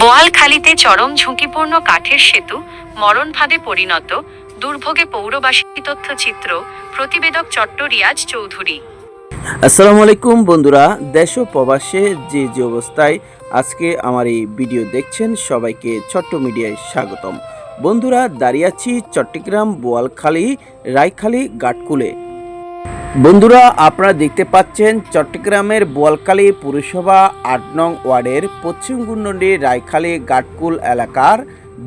বোয়ালখালীতে চরম ঝুঁকিপূর্ণ কাঠের সেতু মরণ ফাঁদে পরিণত, দুর্ভোগে পৌরবাসী। তথ্যচিত্র প্রতিবেদক চট্ট রিয়াজ চৌধুরী। আসসালামু আলাইকুম বন্ধুরা, দেশ ও প্রবাসে যে অবস্থায় আজকে আমার এই ভিডিও দেখছেন সবাইকে ছোট্ট মিডিয়ায় স্বাগতম। বন্ধুরা, দাঁড়িয়ে আছি চট্টগ্রাম বোয়ালখালী রায়খালী ঘাটকুলে। বন্ধুরা, আপনারা দেখতে পাচ্ছেন চট্টগ্রামের বোয়ালখালী পুরসভা ৮ নং ওয়ার্ডের পশ্চিম গুন্ডন্ডি রায়খালী ঘাটকুল এলাকার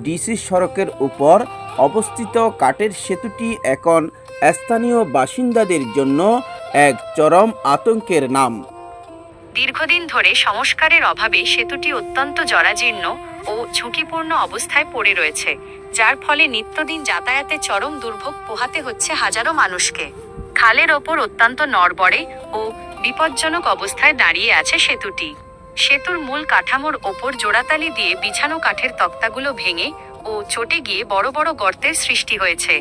ডিসি সড়কের উপর অবস্থিত কাঠের সেতুটি এখন স্থানীয় বাসিন্দাদের জন্য এক চরম আতঙ্কের নাম। দীর্ঘদিন ধরে সংস্কারের অভাবে সেতুটি অত্যন্ত জরাজীর্ণ ও ঝুঁকিপূর্ণ অবস্থায় পড়ে রয়েছে, যার ফলে নিত্যদিন যাতায়াতে চরম দুর্ভোগ পোহাতে হচ্ছে হাজারো মানুষকে। খালের ওপর অত্যন্ত নড়বড়ে ও বিপজ্জনক অবস্থায় দাঁড়িয়ে আছে সেতুটি। সেতুর মূল কাঠামোর ওপর জোড়াতালি দিয়ে বিছানো কাঠের তক্তাগুলো ভেঙে ও চটে গিয়ে বড় বড় গর্তের সৃষ্টি হয়েছে।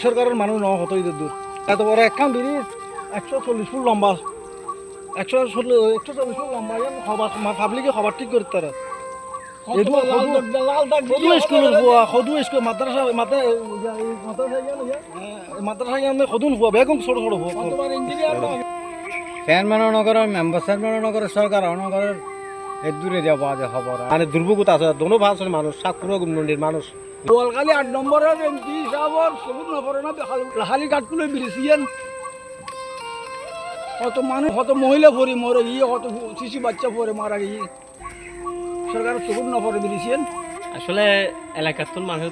সরকারের মানুষ ন হতো দূর এত বড় একখান ব্রিজ 140 ফুট লম্বা, 140 ফুট লম্বা। পাবলিকে খবর ঠিক করতে তারা সরকার দূরে দেওয়া পাওয়া যায় খবর। মানে দুর্ভোগতা আছে দোনো ভাষার মানুষ, সাতপুরা গুমনন্ডির মানুষ। বোয়ালখালী ৮ নম্বরের এমপি হিসাবর সবুজ নপরে না খালি কাঠকুলে বিরিছিয়েন। কত মানুষ, কত মহিলা পরে মরে গিয়ে, কত শিশু বাচ্চা পরে মারা গিয়ে সরকারের সবুজ নপরে বিরিছিয়েন। আসলে এলাকার মানুষ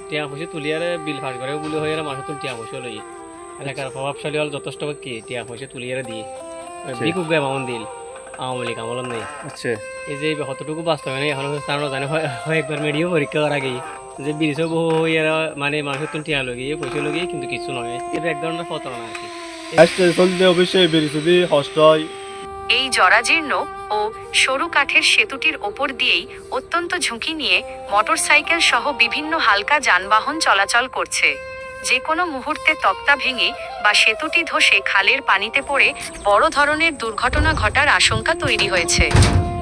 টিয়া পয়সা তুলিয়ারে বিল পাস করে বলে হয়ে মানুষ টিয়া পয়সা লই এলাকার প্রভাবশালী হল যথেষ্ট কি টিয়া পয়সা তুলিয়ারে দিয়ে বিকুক গায়ে মামন দিল আওয়ামী লীগ আমল নেই। আচ্ছা, এই যে কতটুকু বাস্তবে নেই এখন জানে হয় একবার মেডিও পরীক্ষা করা গিয়ে যে ব্রিজও বহু হয়ে মানে মানুষের টিয়া লগিয়ে পয়সা লগিয়ে কিন্তু কিছু নয়, এটা এক ধরনের প্রতারণা আর কি। অবশ্যই ব্রিজ কষ্ট হয়। এই জরাজীর্ণ ও সরু কাঠের সেতুটির ওপর দিয়েই অত্যন্ত ঝুঁকি নিয়ে মোটরসাইকেল সহ বিভিন্ন হালকা যানবাহন চলাচল করছে। যে কোনো মুহূর্তে তক্তা ভেঙে বা সেতুটি ধসে খালের পানিতে পড়ে বড় ধরনের দুর্ঘটনা ঘটার আশঙ্কা তৈরি হয়েছে।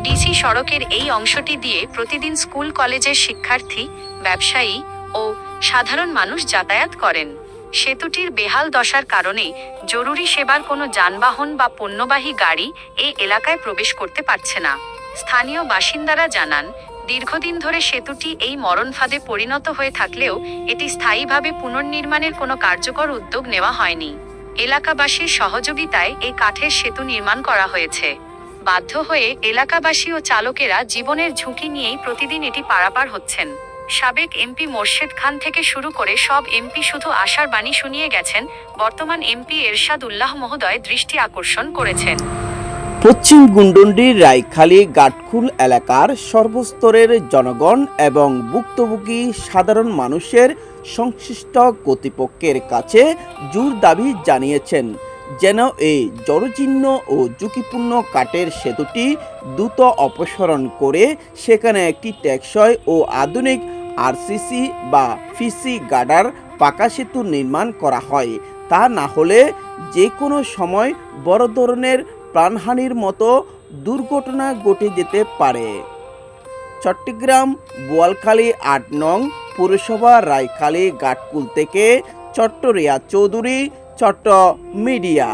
ডিসি সড়কের এই অংশটি দিয়ে প্রতিদিন স্কুল কলেজের শিক্ষার্থী, ব্যবসায়ী ও সাধারণ মানুষ যাতায়াত করেন। সেতুটির বেহাল দশার কারণে জরুরি সেবার কোনো যানবাহন বা পণ্যবাহী গাড়ি এই এলাকায় প্রবেশ করতে পারছে না। স্থানীয় বাসিন্দারা জানান, দীর্ঘদিন ধরে সেতুটি এই মরণ ফাঁদে পরিণত হয়ে থাকলেও এটি স্থায়ীভাবে পুনর্নির্মাণের কোনো কার্যকর উদ্যোগ নেওয়া হয়নি। এলাকাবাসীর সহযোগিতায় এই কাঠের সেতু নির্মাণ করা হয়েছে। বাধ্য হয়ে এলাকাবাসী ও চালকেরা জীবনের ঝুঁকি নিয়েই প্রতিদিন এটি পারাপার হচ্ছেন। সাবেক এমপি মোর্শেদ খান থেকে শুরু করে সব এমপি শুধু আশার বাণী শুনিয়ে গেছেন, বর্তমান এমপি এরশাদ উল্লাহ মহোদয় দৃষ্টি আকর্ষণ করেছেন। পশ্চিম গুন্ডন্ডি রায়খালী ঘাটকুল এলাকার সর্বস্তরের জনগণ এবং ভুক্তভোগী সাধারণ মানুষের সংশ্লিষ্ট কর্তৃপক্ষের কাছে জোর দাবি জানিয়েছেন যেন এই জরাজীর্ণ ও ঝুঁকিপূর্ণ কাঠের সেতুটি দ্রুত অপসারণ করে সেখানে একটি টেকসই ও আধুনিক আরসিসি বা ফিসি গার্ডার পাকা সেতু নির্মাণ করা হয়। তা না হলে যে কোনো সময় বড় ধরনের প্রাণহানির মতো দুর্ঘটনা ঘটে যেতে পারে। চট্টগ্রাম বোয়ালখালী ৮ নং পুরসভা রায়খালী ঘাটকুল থেকে চট্ট রিয়াজ চৌধুরী, চট্ট মিডিয়া।